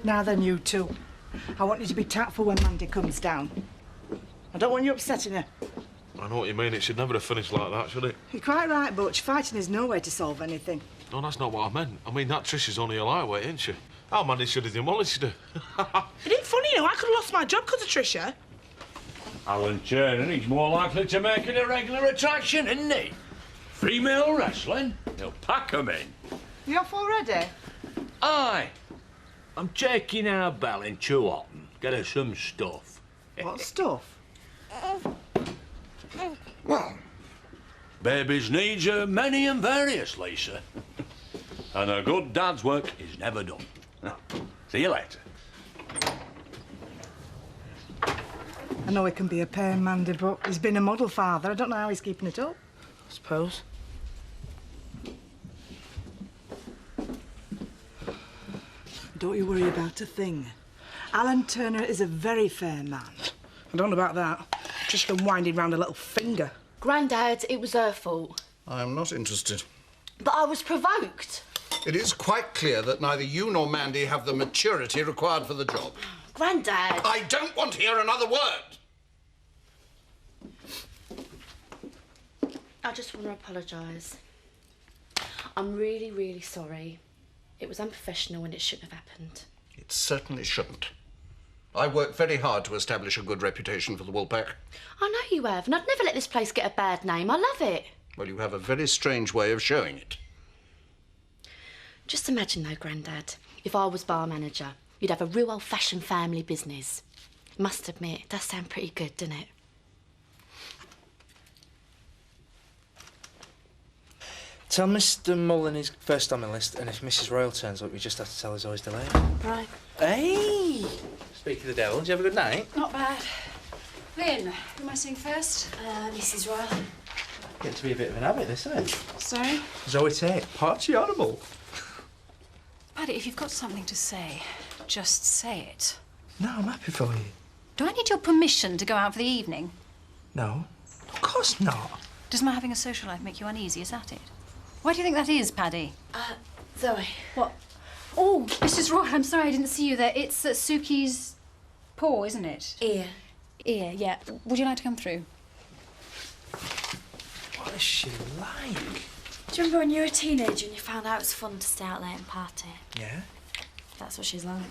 Now then, you two. I want you to be tactful when Mandy comes down. I don't want you upsetting her. I know what you mean. It should never have finished like that, should it? You're quite right, Butch. Fighting is no way to solve anything. No, that's not what I meant. I mean, that Trish is only a lightweight, isn't she? How Mandy should have demolished her. It ain't funny, you know. I could have lost my job because of Tricia. Alan Turner, he's more likely to make it a regular attraction, isn't he? Female wrestling, he'll pack 'em in. You off already? Aye. I'm taking our Belle in Chewotton. Get her some stuff. What stuff? Well, baby's needs are many and various, Lisa. And a good dad's work is never done. See you later. I know he can be a pain, Mandy, but he's been a model father. I don't know how he's keeping it up. I suppose. Don't you worry about a thing. Alan Turner is a very fair man. I don't know about that. Just been winding round a little finger. Grandad, it was her fault. I am not interested. But I was provoked. It is quite clear that neither you nor Mandy have the maturity required for the job. Grandad! I don't want to hear another word! I just want to apologise. I'm really, really sorry. It was unprofessional and it shouldn't have happened. It certainly shouldn't. I worked very hard to establish a good reputation for the Woolpack. I know you have, and I'd never let this place get a bad name. I love it. Well, you have a very strange way of showing it. Just imagine, though, Grandad, if I was bar manager, you'd have a real old-fashioned family business. Must admit, it does sound pretty good, doesn't it? Tell Mr. Mullen he's first on my list, and if Mrs. Royal turns up, you just have to tell us always delayed. Right. Hey! Speak of the devil, did you have a good night? Not bad. Lynn, who am I seeing first? Mrs. Royal. Getting to be a bit of an habit, this, isn't it? Sorry? Zoe Tate, party animal. Paddy, if you've got something to say, just say it. No, I'm happy for you. Do I need your permission to go out for the evening? No, of course not. Does my having a social life make you uneasy? Is that it? Why do you think that is, Paddy? Zoe. What? Oh, Mrs. Roy, I'm sorry I didn't see you there. It's Suki's paw, isn't it? Ear. Ear, yeah. Would you like to come through? What is she like? Do you remember when you were a teenager and you found out it was fun to stay out late and party? Yeah? That's what she's like.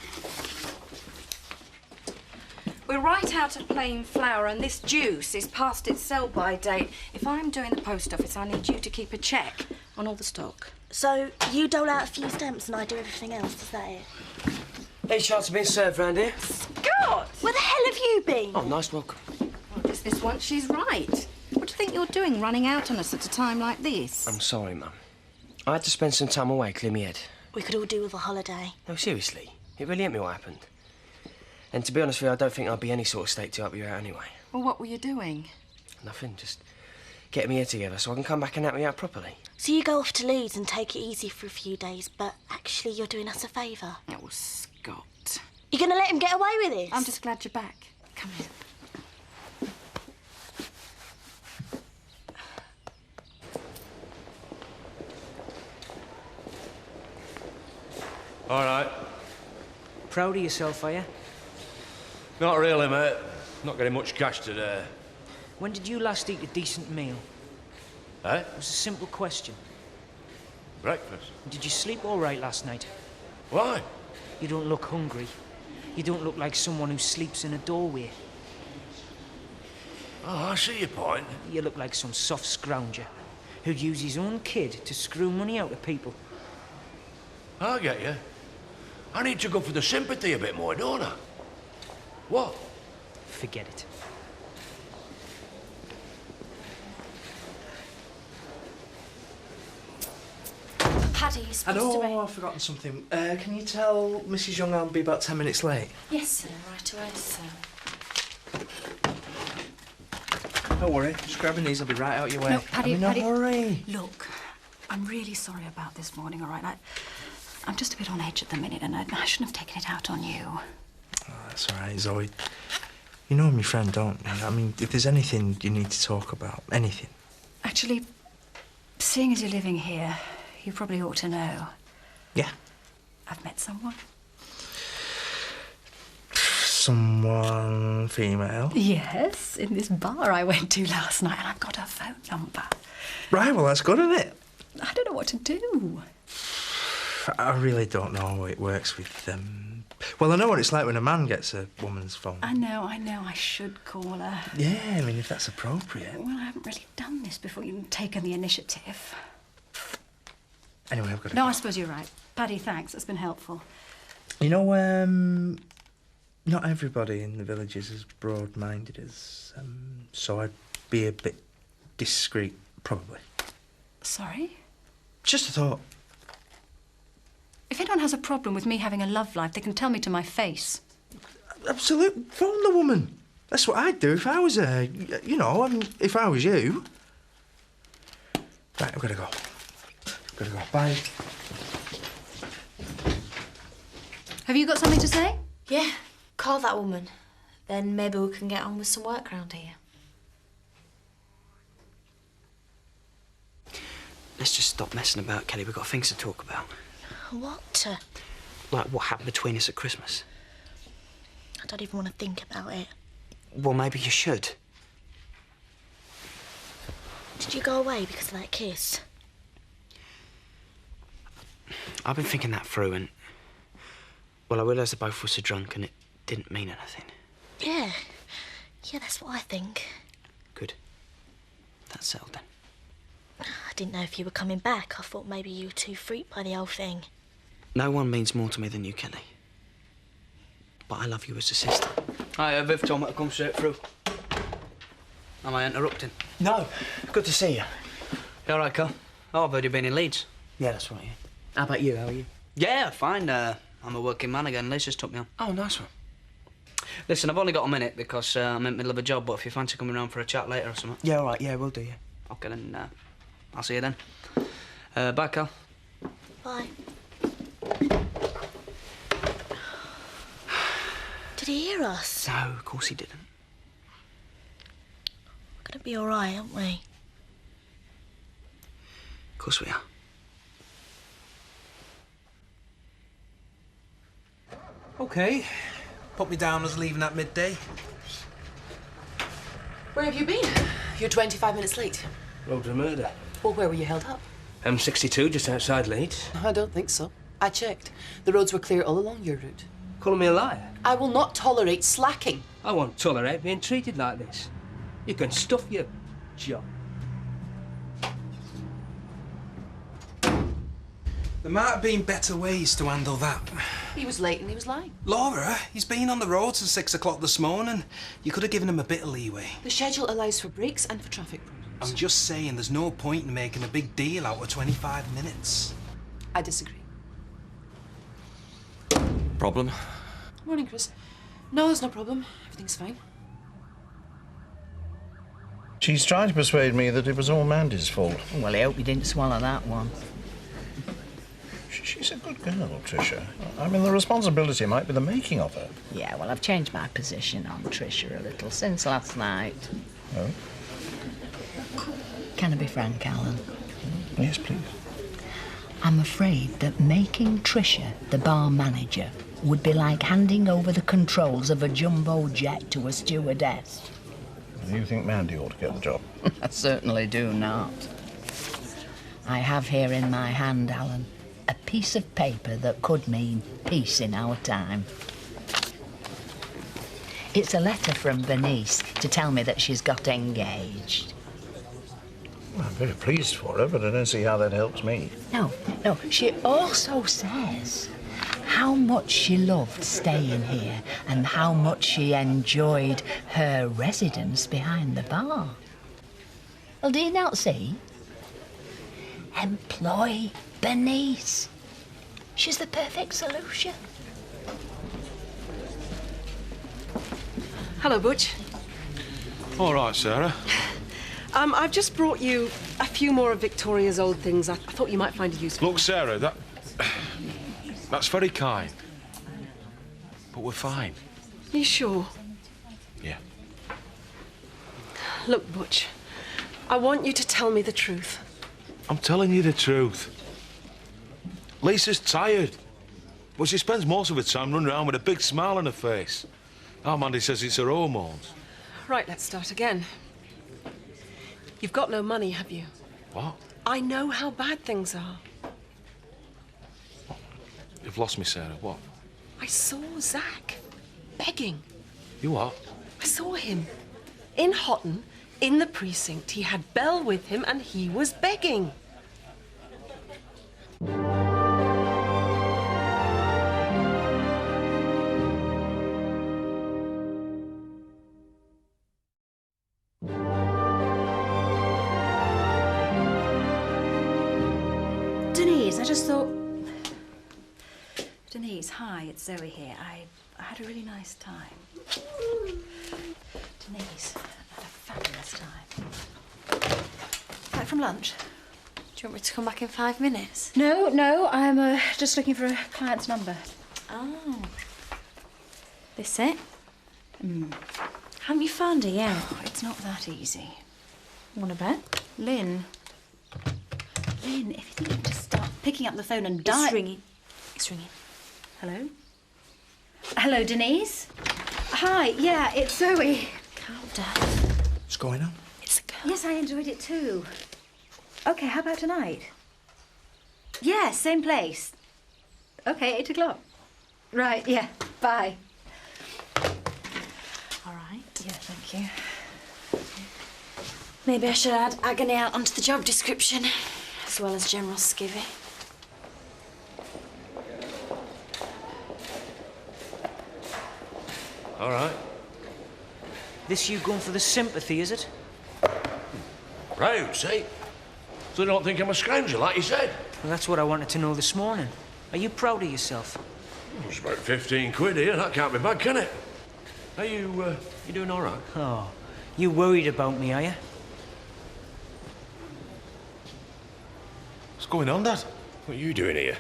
We're right out of plain flour and this juice is past its sell-by date. If I'm doing the post office, I need you to keep a check on all the stock. So, you dole out a few stamps and I do everything else, is that it? Hey, chance of being served round here? Scott! Where the hell have you been? Oh, nice welcome. Well, just this once she's right. What do you think you're doing running out on us at a time like this? I'm sorry, Mum. I had to spend some time away, clear my head. We could all do with a holiday. No, seriously. It really hit me what happened. And to be honest with you, I don't think I'd be any sort of state to help you out anyway. Well, what were you doing? Nothing, just getting me head together so I can come back and help you out properly. So you go off to Leeds and take it easy for a few days, but actually you're doing us a favour. Oh, Scott. You're going to let him get away with this? I'm just glad you're back. Come here. All right. Proud of yourself, are you? Not really, mate. Not getting much cash today. When did you last eat a decent meal? Eh? It was a simple question. Breakfast. Did you sleep all right last night? Why? You don't look hungry. You don't look like someone who sleeps in a doorway. Oh, I see your point. You look like some soft scrounger who'd use his own kid to screw money out of people. I get you. I need to go for the sympathy a bit more, don't I? What? Forget it. Paddy, you're supposed I to know, I've forgotten something. Can you tell Mrs. Young I'll be about 10 minutes late? Yes, sir. Right away, sir. Don't worry, just grabbing these, I'll be right out your way. No, Paddy, I'm in a Paddy. hurry. Look, I'm really sorry about this morning, all right? I'm just a bit on edge at the minute and I shouldn't have taken it out on you. Oh, that's all right, Zoe. You know I'm your friend, don't you? I mean, if there's anything you need to talk about, anything. Actually, seeing as you're living here, you probably ought to know. Yeah, I've met someone. Someone female? Yes, in this bar I went to last night, and I've got her phone number. Right, well, that's good, isn't it? I don't know what to do. I really don't know how it works with them. Well, I know what it's like when a man gets a woman's phone. I know, I should call her. Yeah, I mean, if that's appropriate. Well, I haven't really done this before. You've taken the initiative. Anyway, I've got to No, go. I suppose you're right. Paddy, thanks. That's been helpful. You know, not everybody in the village is as broad-minded as, so I'd be a bit discreet, probably. Sorry? Just a thought. If anyone has a problem with me having a love life, they can tell me to my face. Absolute. Phone the woman. That's what I'd do if I was her. You know, if I was you. Right, I've got to go. Bye. Have you got something to say? Yeah, call that woman. Then maybe we can get on with some work round here. Let's just stop messing about, Kelly. We've got things to talk about. What? Like what happened between us at Christmas. I don't even want to think about it. Well, maybe you should. Did you go away because of that kiss? I've been thinking that through and... Well, I realised that both of us are drunk and it didn't mean anything. Yeah, that's what I think. Good. That's settled then. I didn't know if you were coming back. I thought maybe you were too freaked by the whole thing. No one means more to me than you, Kelly. But I love you as a sister. Hi, Viv told me to come straight through. Am I interrupting? No. Good to see you. You all right, Carl? Oh, I've heard you've been in Leeds. Yeah, that's right, yeah. How about you? How are you? Yeah, fine. I'm a working man again. Liz just took me on. Oh, nice one. Listen, I've only got a minute because I'm in the middle of a job, but if you fancy coming round for a chat later or something... Yeah, all right. Yeah, we'll do, yeah. Okay, then I'll see you then. Bye, Carl. Bye. Did he hear us? No, of course he didn't. We're gonna be all right, aren't we? Of course we are. OK. Put me down as leaving at midday. Where have you been? You're 25 minutes late. Road to murder. Well, where were you held up? M62, just outside Leeds. I don't think so. I checked. The roads were clear all along your route. Calling me a liar? I will not tolerate slacking. I won't tolerate being treated like this. You can stuff your job. There might have been better ways to handle that. He was late and he was lying. Laura, he's been on the road since 6 o'clock this morning. You could have given him a bit of leeway. The schedule allows for breaks and for traffic problems. I'm just saying there's no point in making a big deal out of 25 minutes. I disagree. Problem? Morning, Chris. No, there's no problem. Everything's fine. She's trying to persuade me that it was all Mandy's fault. Well, I hope you didn't swallow that one. She's a good girl, Tricia. I mean, the responsibility might be the making of her. Yeah, well, I've changed my position on Tricia a little since last night. Oh? Can I be frank, Alan? Yes, please. I'm afraid that making Tricia the bar manager would be like handing over the controls of a jumbo jet to a stewardess. You think Mandy ought to get the job? I certainly do not. I have here in my hand, Alan, a piece of paper that could mean peace in our time. It's a letter from Bernice to tell me that she's got engaged. Well, I'm very pleased for her, but I don't see how that helps me. No, she also says how much she loved staying here and how much she enjoyed her residence behind the bar. Well, do you not see? Employ Bernice. She's the perfect solution. Hello, Butch. All right, Sarah. I've just brought you a few more of Victoria's old things I thought you might find useful. Look, Sarah, that's very kind. But we're fine. Are you sure? Yeah. Look, Butch, I want you to tell me the truth. I'm telling you the truth. Lisa's tired. Well, she spends most of her time running around with a big smile on her face. Our Mandy says it's her hormones. Right, let's start again. You've got no money, have you? What? I know how bad things are. You've lost me, Sarah. What? I saw Zach begging. You what? I saw him in Houghton, in the precinct. He had Belle with him and he was begging. Denise, I just thought... Denise, hi, it's Zoe here. I had a really nice time. Denise, I had a fabulous time. Back from lunch? Do you want me to come back in 5 minutes? No, I'm just looking for a client's number. Oh. This it? Haven't you found her yet? Oh, it's not that easy. Want a bet? Lynn, if you think you can just start picking up the phone and dial... It's ringing. It's ringing. Hello? Hello, Denise? Hi, yeah, it's Zoe. Calm down. What's going on? It's a girl. Yes, I enjoyed it too. OK, how about tonight? Yeah, same place. OK, 8 o'clock. Right, yeah, bye. All right. Yeah, thank you. Maybe I should add agony out onto the job description, as well as general skivvy. All right. This you going for the sympathy, is it? Right, see? So you don't think I'm a scrounger, like you said? Well, that's what I wanted to know this morning. Are you proud of yourself? It's about 15 quid here. That can't be bad, can it? Are you doing all right? Oh, you worried about me, are you? What's going on, Dad? What are you doing here?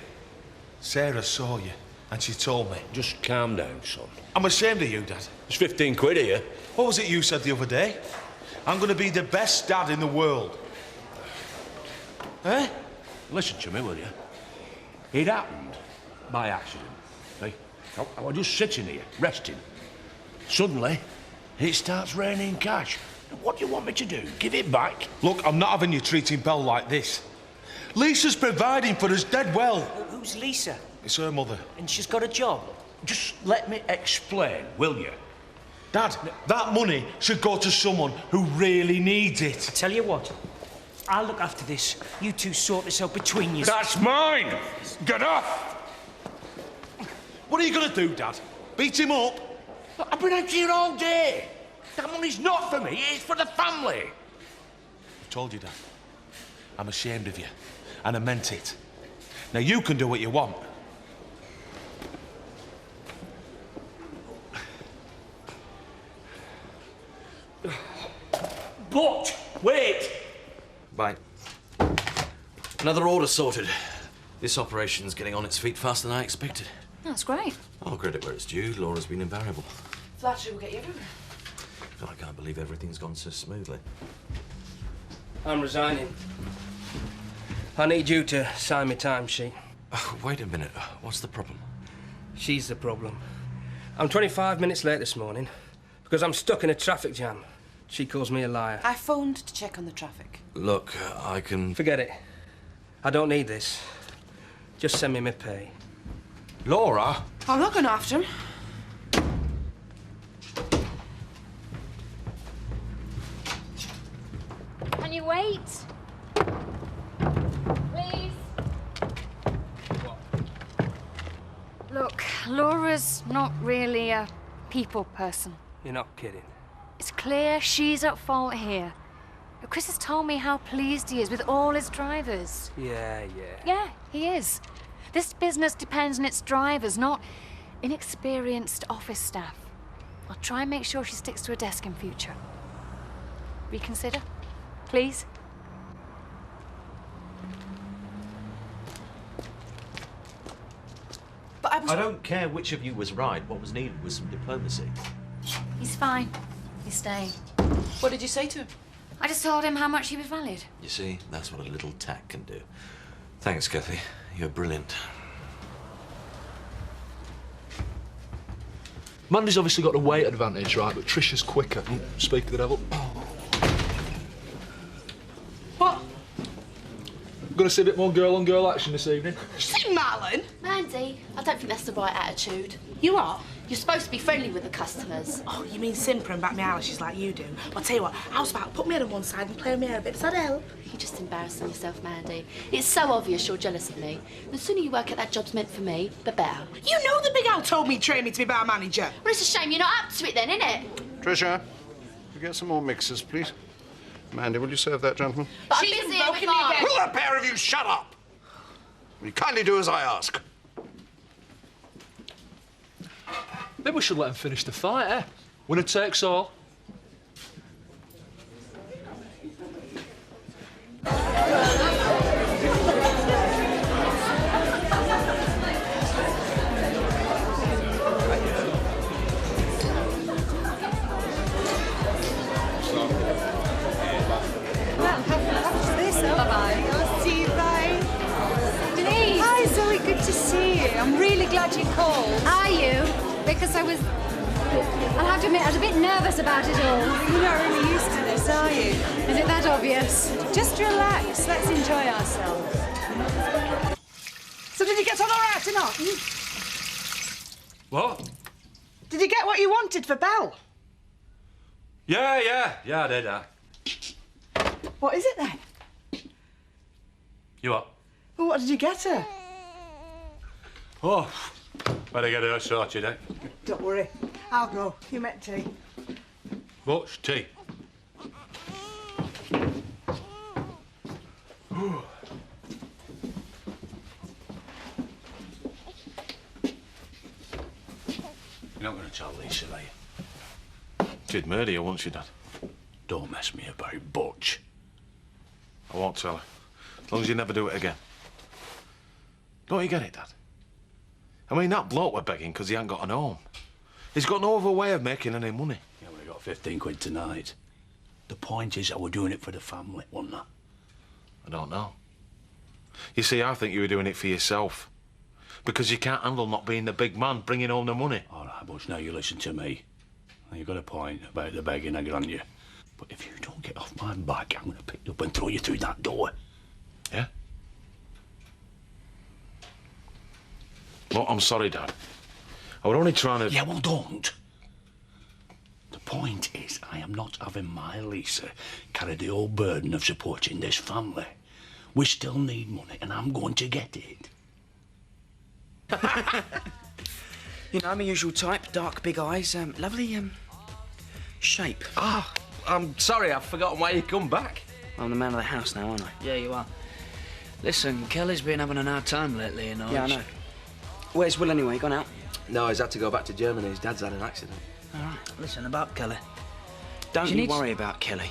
Sarah saw you, and she told me. Just calm down, son. I'm ashamed of you, Dad. There's 15 quid here. What was it you said the other day? I'm going to be the best dad in the world. Eh? Listen to me, will you? It happened by accident. See? I was just sitting here, resting. Suddenly, it starts raining cash. What do you want me to do? Give it back? Look, I'm not having you treating Belle like this. Lisa's providing for us dead well. Who's Lisa? It's her mother. And she's got a job? Just let me explain, will you? Dad, that money should go to someone who really needs it. I tell you what, I'll look after this. You two sort this out between you. That's mine! Get off! What are you going to do, Dad? Beat him up? I've been out here all day. That money's not for me, it's for the family. I told you, Dad. I'm ashamed of you. And I meant it. Now you can do what you want. But, wait! Bye. Another order sorted. This operation's getting on its feet faster than I expected. That's great. I'll credit where it's due. Laura's been invariable. Flattery will get you everywhere. God, I can't believe everything's gone so smoothly. I'm resigning. I need you to sign my timesheet. Oh, wait a minute. What's the problem? She's the problem. I'm 25 minutes late this morning because I'm stuck in a traffic jam. She calls me a liar. I phoned to check on the traffic. Look, I can... Forget it. I don't need this. Just send me my pay. Laura? I'm not going after him. Can you wait? Please? Look, Laura's not really a people person. You're not kidding. It's clear she's at fault here. Chris has told me how pleased he is with all his drivers. Yeah. Yeah, he is. This business depends on its drivers, not inexperienced office staff. I'll try and make sure she sticks to her desk in future. Reconsider, please. But I don't care which of you was right. What was needed was some diplomacy. He's fine. He's staying. What did you say to him? I just told him how much he was valued. You see, that's what a little tact can do. Thanks, Kathy. You're brilliant. Mandy's obviously got the weight advantage, right, but Trisha's quicker. Speak of the devil. What? Gonna see a bit more girl-on-girl action this evening. See, Marlon? Mandy, I don't think that's the right attitude. You are? You're supposed to be friendly with the customers. Oh, you mean simper and back me eyelashes like you do? I'll tell you what, how's about put me head on one side and play with my hair a bit? Does that help? You're just embarrassing yourself, Mandy. It's so obvious you're jealous of me. The sooner you work out that job's meant for me, the better. You know the big owl told me train me to be bar manager. Well, it's a shame you're not up to it then, isn't it? Trisha, you get some more mixers, please. Mandy, will you serve that gentleman? But I'm busy with mine. Will the pair of you shut up? Will you kindly do as I ask? Maybe we should let him finish the fight, eh? Winner takes all. Bye-bye. I'll see you, bye. Denise! Hi, Zoe, good to see you. I'm really glad you called. Are you? Because I'll have to admit, I was a bit nervous about it all. You're not really used to this, are you? Is it that obvious? Just relax. Let's enjoy ourselves. So did you get on all right or not? What? Did you get what you wanted for Belle? Yeah, I did, What is it then? You what? Well, what did you get her? Oh, better get her sorted, eh? Don't worry, I'll go. You make tea. What's tea? You're not going to tell Lisa, are you? She'd murder you, won't she, Dad? Don't mess me about, Butch. I won't tell her. As long as you never do it again. Don't you get it, Dad? I mean, that bloke we're begging because he ain't got an home. He's got no other way of making any money. Yeah, we got 15 quid tonight. The point is that we're doing it for the family, wasn't it? I don't know. You see, I think you were doing it for yourself. Because you can't handle not being the big man bringing home the money. All right, Butch, now you listen to me. You've got a point about the begging, I grant you. But if you don't get off my back, I'm going to pick you up and throw you through that door. Yeah? Look, I'm sorry, Dad. I was only trying to... Yeah, well, don't. The point is, I am not having my Lisa carry the whole burden of supporting this family. We still need money, and I'm going to get it. You know, my usual type, dark, big eyes, lovely, shape. Ah, I'm sorry, I've forgotten why you come back. I'm the man of the house now, aren't I? Yeah, you are. Listen, Kelly's been having an hard time lately, you know. Yeah, I know. Where's Will anyway? Gone out? No, he's had to go back to Germany. His dad's had an accident. All right. Listen, about Kelly. Don't She you needs- worry about Kelly.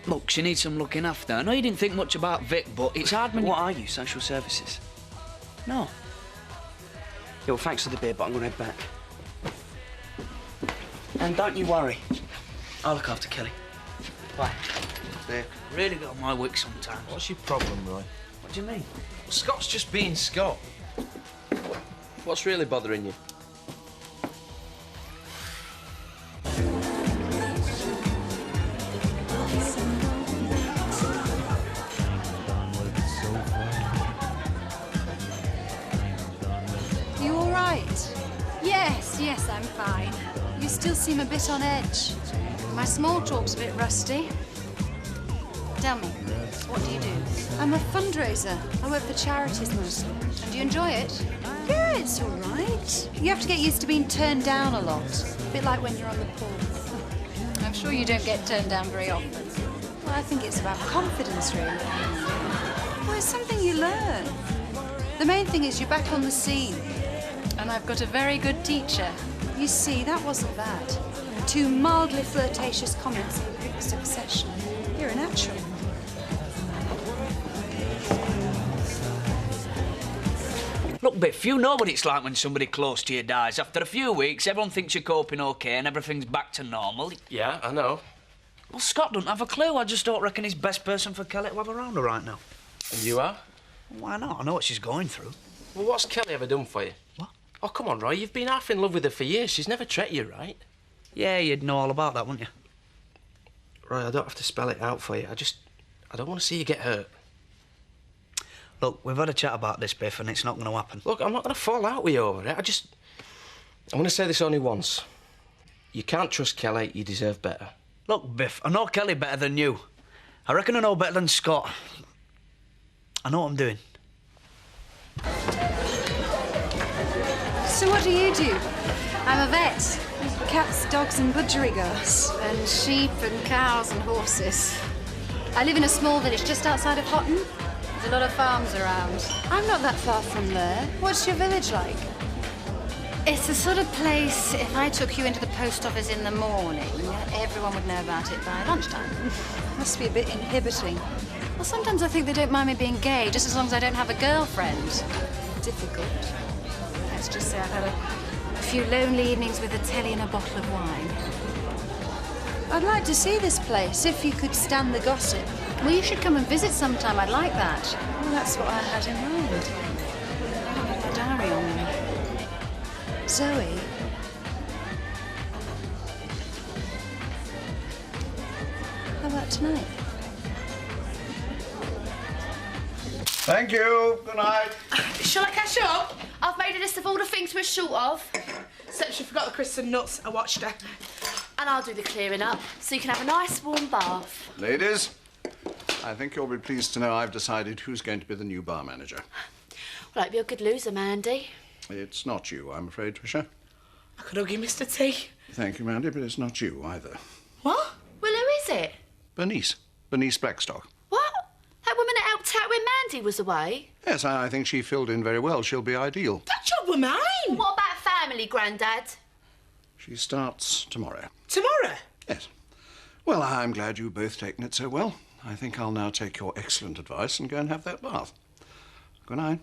Look, she needs some looking after. I know you didn't think much about Vic, but it's hard when What are you, social services? No. Yeah, well, thanks for the beer, but I'm going to head back. And don't you worry. I'll look after Kelly. Bye. There. Really got on my wick sometimes. What's your problem, Roy? What do you mean? Scott's just being Scott. What's really bothering you? You all right? Yes, I'm fine. You still seem a bit on edge. My small talk's a bit rusty. Tell me, what do you do? I'm a fundraiser. I work for charities mostly. And do you enjoy it? Yeah, it's all right. You have to get used to being turned down a lot. A bit like when you're on the pool. I'm sure you don't get turned down very often. Well, I think it's about confidence, really. Well, it's something you learn. The main thing is you're back on the scene. And I've got a very good teacher. You see, that wasn't bad. 2 mildly flirtatious comments in quick succession. You're a natural. Look, Biff, you know what it's like when somebody close to you dies. After a few weeks, everyone thinks you're coping okay and everything's back to normal. Yeah, I know. Well, Scott doesn't have a clue. I just don't reckon he's best person for Kelly to have around her right now. And you are? Why not? I know what she's going through. Well, what's Kelly ever done for you? What? Oh, come on, Roy. You've been half in love with her for years. She's never treated you right. Yeah, you'd know all about that, wouldn't you? Roy, I don't have to spell it out for you. I don't want to see you get hurt. Look, we've had a chat about this, Biff, and it's not going to happen. Look, I'm not going to fall out with you over it. I'm going to say this only once. You can't trust Kelly. You deserve better. Look, Biff, I know Kelly better than you. I reckon I know better than Scott. I know what I'm doing. So what do you do? I'm a vet. Cats, dogs and budgerigars. And sheep and cows and horses. I live in a small village just outside of Hotton. There's a lot of farms around. I'm not that far from there. What's your village like? It's the sort of place, if I took you into the post office in the morning, everyone would know about it by lunchtime. Must be a bit inhibiting. Well, sometimes I think they don't mind me being gay, just as long as I don't have a girlfriend. Difficult. Let's just say I've had a few lonely evenings with a telly and a bottle of wine. I'd like to see this place, if you could stand the gossip. Well, you should come and visit sometime. I'd like that. Well, that's what I had in mind. I don't have my diary on me. Zoe? How about tonight? Thank you. Good night. Shall I catch up? I've made a list of all the things we're short of. Except she forgot the crisps and nuts. I watched her. And I'll do the clearing up, so you can have a nice warm bath. Ladies, I think you'll be pleased to know I've decided who's going to be the new bar manager. Well, I'd be a good loser, Mandy. It's not you, I'm afraid, Tricia. I could hug you, Mr. T. Thank you, Mandy, but it's not you either. What? Well, who is it? Bernice. Bernice Blackstock. What? That woman that helped out when Mandy was away? Yes, I think she filled in very well. She'll be ideal. That job were mine. Well, what about family, Grandad? She starts tomorrow. Tomorrow? Yes. Well, I'm glad you've both taken it so well. I think I'll now take your excellent advice and go and have that bath. Good night.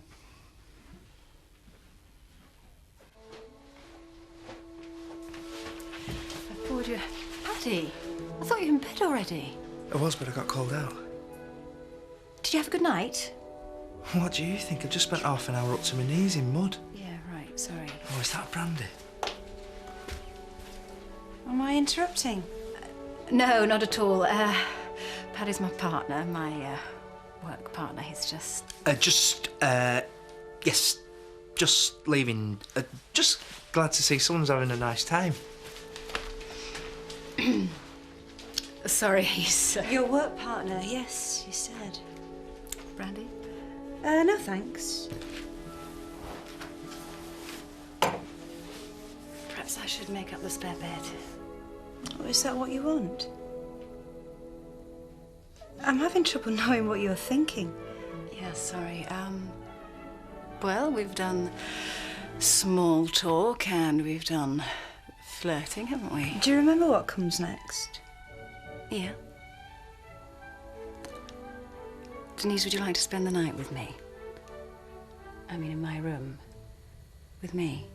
I bored you. Paddy, I thought you were in bed already. I was, but I got called out. Did you have a good night? What do you think? I just spent half an hour up to my knees in mud. Yeah, right, sorry. Oh, is that brandy? Am I interrupting? No, not at all. Paddy's my partner, my work partner. He's just... Yes, just leaving. Just glad to see someone's having a nice time. Sorry, he's... Your work partner, yes, you said. Brandy? No, thanks. Perhaps I should make up the spare bed. Oh, is that what you want? I'm having trouble knowing what you're thinking. Yeah, sorry. Well, we've done small talk and we've done flirting, haven't we? Do you remember what comes next? Yeah. Denise, would you like to spend the night with me? I mean, in my room. With me.